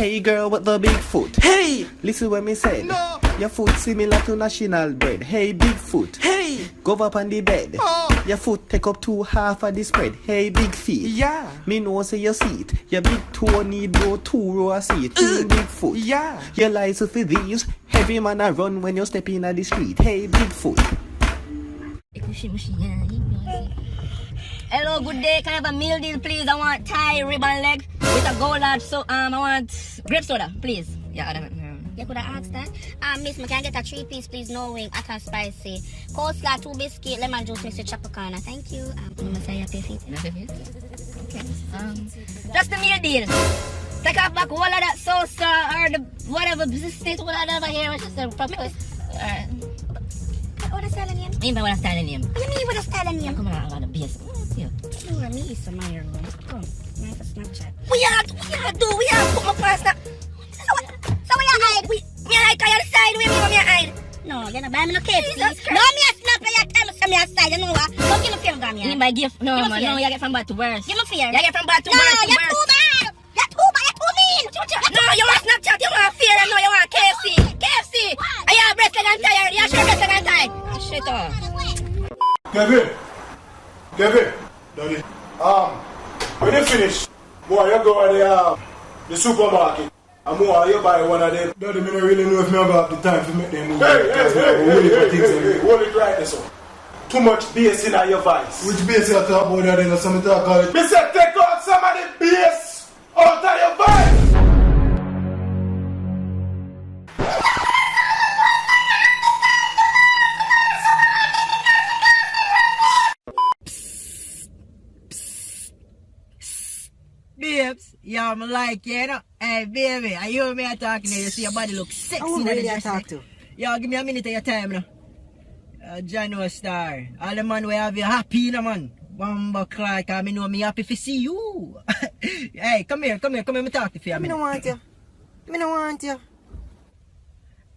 Hey girl with the big foot. Hey! Listen what me said. No! Your foot similar to national bread. Hey big foot. Hey! Go up on the bed. Oh! Your foot take up 2/2 of the spread. Hey big feet. Yeah! Me know say your seat. Your big toe need go 2 row of seat. Big foot. Yeah! Your license for these. Heavy man a run when you step in at the street. Hey big foot. Hello, good day. Can I have a meal deal, please? I want Thai ribbon leg with a gold large. So, I want grape soda, please. Yeah, I don't know. You could have asked that. Miss, can I get a 3-piece, please? No wing, hot and spicy. Coleslaw, 2 biscuit, lemon juice, mixed with chapacana. Thank you. Messiah, pay feet. Okay. Just the meal deal. Take off back all of that salsa or the whatever state, whatever here. Just a proper. What a style name? Me what a style name. What do you mean what a style name? Come on, I got a base. You and me is a minor room. Come, nice for Snapchat. We are put my pasta. So we are hide? Me hide, cause you're the side. We hide. No, you're not buying me no KFC. No, Jesus me a snap like you tell me some side. You know what? Don't give me fear, Grammy. You buy gift? No, Give me man. fear. No, you get from bad to worse. Give me fear. You get from bad to No, worse. you're too bad. You're too bad. You're too mean. No, you want Snapchat, you want fear, and no, you want KFC. KFC! Are you breastfed and tired? You sure breastfed and tired? Shut up. Kevin, Daddy. When you finish, boy, you go to the supermarket. And more, you buy one of them. Daddy, I don't really know if I have the time to make them move. Hey, hold it right there, son. Too much bass in your voice. Which bass you talk about, Daddy? Or something talk about it? Me said take out some of the bass out of your voice. Babes, yeah, I'm like you, know. Hey, baby, I hear me talking to you. See your body look sexy. Who really I talk to? Yo, give me a minute of your time, now. Jano Star. All the man we have you happy, you know, man. Bamba Clark, I know me happy to see you. Hey, come here, me talk to you. Me don't want you.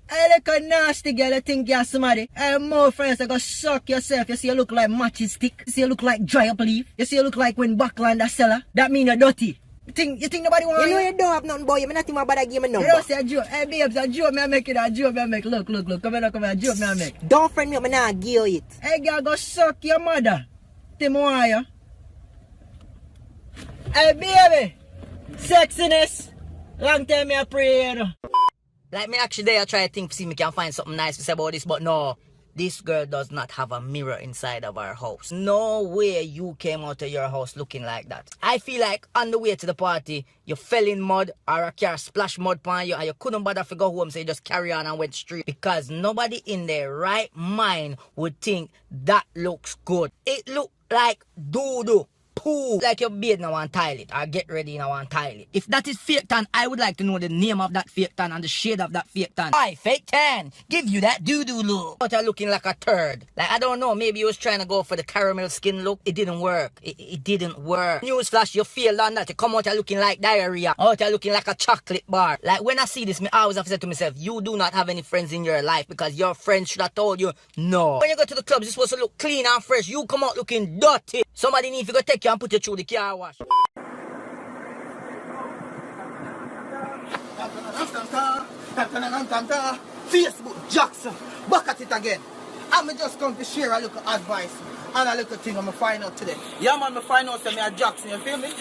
Hey, look a nasty girl, you think you're somebody. Hey, more friends, I go suck yourself. You see you look like matching stick. You see you look like dry up leaf. You see you look like when Backland a seller. That mean you're dirty. You think nobody want You know you don't have nothing, boy. You not even about to give me number. You don't say a joke. Hey, babes, a joke me I make it, a joke me I make. Look. Come here, a joke me I make. Don't friend me up, me not give you it. Hey, girl, go suck your mother. Tim wire. Hey, baby. Sexiness. Long time me I pray, you know. Like me actually there, I try to think see me can find something nice to say about this, but no. This girl does not have a mirror inside of her house. No way you came out of your house looking like that. I feel like on the way to the party, you fell in mud or a car splashed mud on you and you couldn't bother to go home, so you just carry on and went straight. Because nobody in their right mind would think that looks good. It looked like doo-doo. Poo, like your beard now on toilet or get ready now on toilet. If that is fake tan, I would like to know the name of that fake tan and the shade of that fake tan. Hi, fake tan, give you that doo-doo look. But you're looking like a turd. Like, I don't know, maybe you was trying to go for the caramel skin look. It didn't work. It didn't work. Newsflash, you failed on that. You come out here looking like diarrhea. Out here looking like a chocolate bar. Like, when I see this, I always have to say to myself, you do not have any friends in your life because your friends should have told you no. When you go to the clubs, you're supposed to look clean and fresh. You come out looking dirty. Somebody need to go take you and put you through the car wash. Facebook Jackson, back at it again. I'm just come to share a little advice and a little thing I'm going to find out today. Yeah, man, I find out that me a Jackson, you feel me?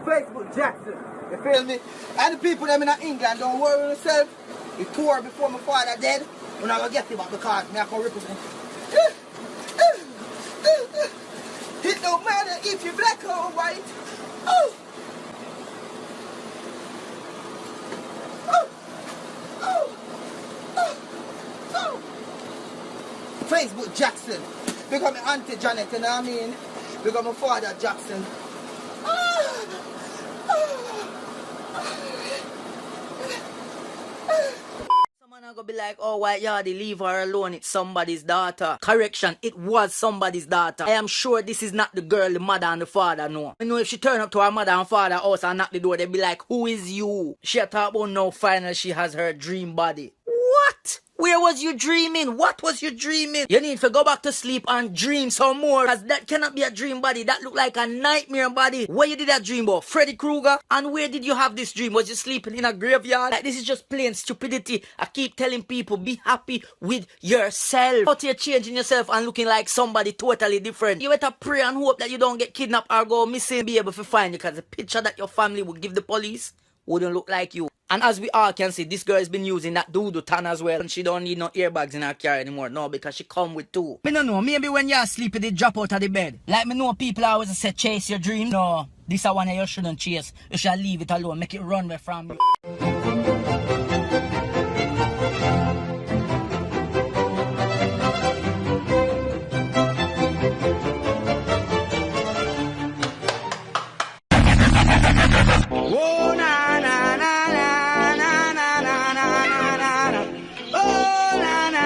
Facebook Jackson, you feel me? And the people them in England, don't worry yourself. He tour before my father dead. When I go get him back because me I can represent. It don't matter if you're black or white. Oh. Facebook Jackson. Because my auntie Janet, you know what I mean? Because my father Jackson. Someone are gonna be like, oh, white yardie, leave her alone, it's somebody's daughter. Correction, it was somebody's daughter. I am sure this is not the girl the mother and the father know. You know, if she turn up to her mother and father house and knock the door, they be like, who is you? She talk about now finally she has her dream body. What? Where was you dreaming? What was you dreaming? You need to go back to sleep and dream some more. Cause that cannot be a dream body. That look like a nightmare body. Where you did that dream about? Freddy Krueger? And where did you have this dream? Was you sleeping in a graveyard? Like, this is just plain stupidity. I keep telling people, be happy with yourself. Out here changing yourself and looking like somebody totally different. You better pray and hope that you don't get kidnapped or go missing. Be able to find you. Cause the picture that your family would give the police wouldn't look like you. And as we all can see, this girl has been using that doo-doo tan as well. And she don't need no airbags in her car anymore. No, because she come with two. Me no know, maybe when you're asleep, you drop out of the bed. Like me know people always say chase your dream. No, this is one you shouldn't chase. You should leave it alone, make it run away from you. Oh, na na na na na na na na na na. Oh, na na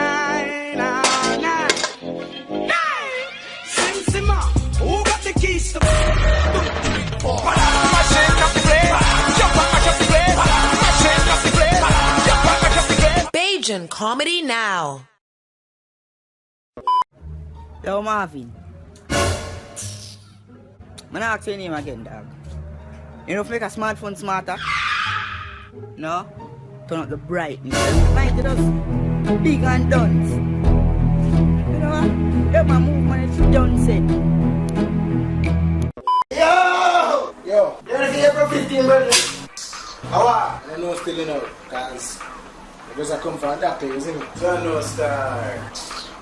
na na. Hey! Simma, who got the keys to Bajan comedy now. Yo, Marvin. I'm gonna ask your name again, dog. You know, if you make a smartphone smarter, no? Turn up the brightness. Like it us big and dunce. You know what? Let my movement is done set. Yo! Yo! You wanna see April 15, brother? How I know still you know, cause because I come from a doctor, isn't it? So I know star.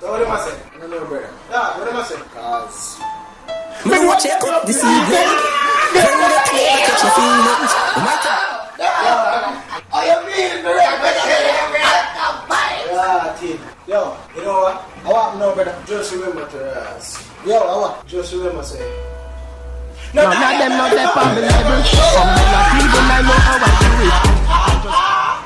So what am I saying? I don't know, brother. Yeah, what am I saying? Cause Me watch it up this evening. Oh, you mean the yeah, team. Yo, you know what? I want to know, brother. Just remember to ask. Yo, I want. Just remember say. No, not them, not them on the level.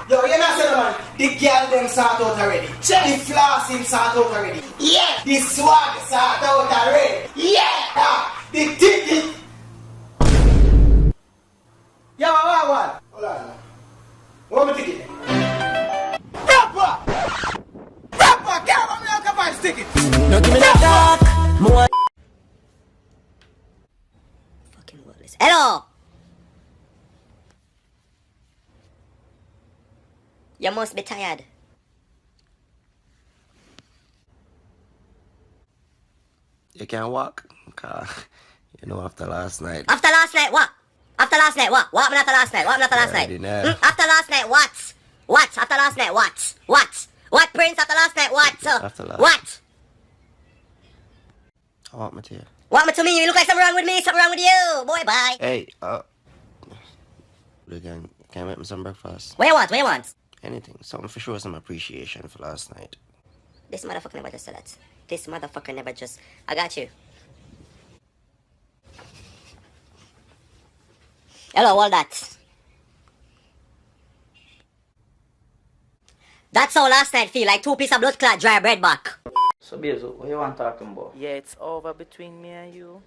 Yo, you know say man. The girl them sort out already. The flossing sort out already. Yeah. The swag sort out already. Yeah. The ticket. Yo, what? Hold on. What am I thinking? Rapper! Rapper! Get out of me, I can find ticket! No give me that talk. More. Fucking worthless. Hello! You must be tired. You can't walk? You know, after last night. After last night, what? After last night, what? What happened after last night? What happened after last night? After last night, what? What? After last night, what? What? What, Prince? After last night, what? After last What? I want me to you. What happened to me? You look like something wrong with me, something wrong with you. Boy, bye. Hey, can you make me some breakfast? What you want? What you want? Anything. Something for sure, some appreciation for last night. This motherfucker never just said that. This motherfucker never just... I got you. Hello, all that. That's how last night feel, like 2 pieces of blood clot dry bread back. So, Bezo, what you want talking about? Yeah, it's over between me and you.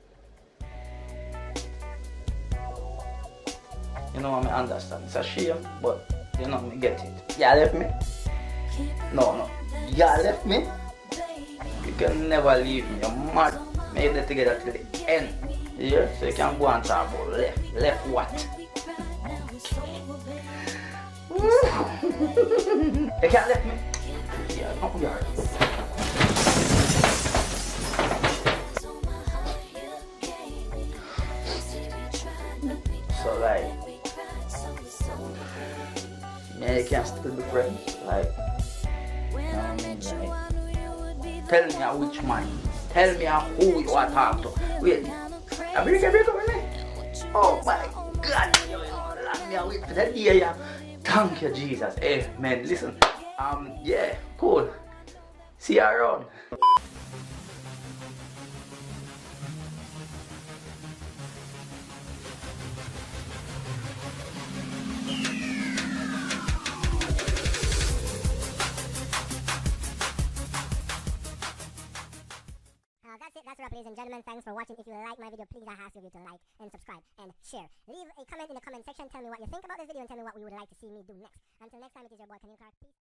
You know, I understand. It's a shame, but you know, me get it. You left me? No. You left me? You can never leave me. You're mad. Made it together till the end. Yeah? So you can go and talk about left. Left what? You can't left me? Yeah, come here. So like, yeah, you can't still be friends. Like, you know what I mean? Like, tell me which man. Tell me who you are talking to. Wait, I break with me. Oh my God, you know, let me wait for that year. Yeah. Thank you, Jesus. Amen. Listen, yeah, cool. See you around. That's a wrap, ladies and gentlemen. Thanks for watching. If you like my video, please I ask you to like and subscribe and share. Leave a comment in the comment section. Tell me what you think about this video and tell me what we would like to see me do next. Until next time, it is your boy Kanye Clark. Peace.